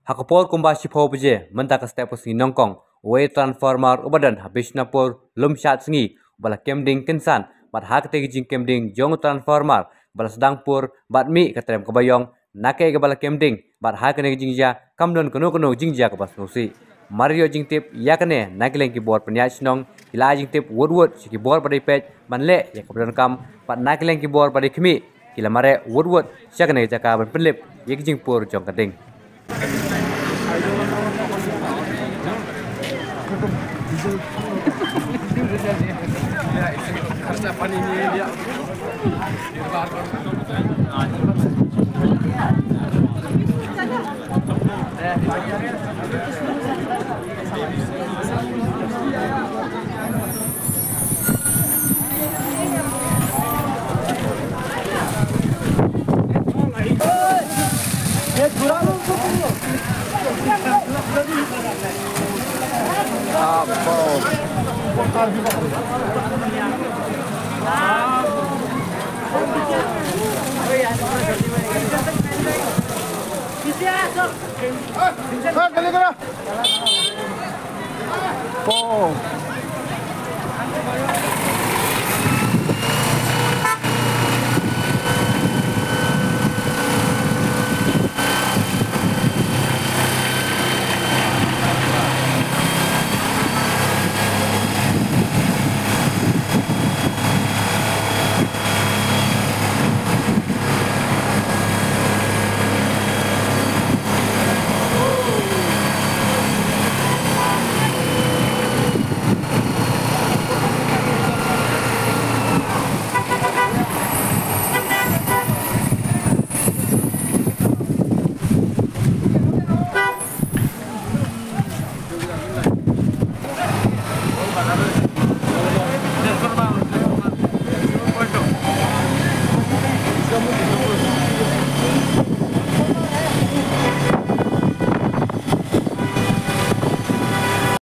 Hakapol kumba shipo buje mentak step si nongkong we Tranfomar ubadan Bishnapur Lumshatsngi bala kemding kensan bat hak te Jingkem ding jong Tranfomar bala sedangpur bat mi katrem kebayong nake ke bala kemding bat hak ne jingja kamdon kono jingja ke bas nusi Mario Jingtip yakane nakleng ki bor penyach nong ila Jingtip wood ki bor badai pej manle ya kabdan kam bat nakleng ki bor badai kemi kila mare wood syakane jaka ban penlip yek jingpur jong kading Oh.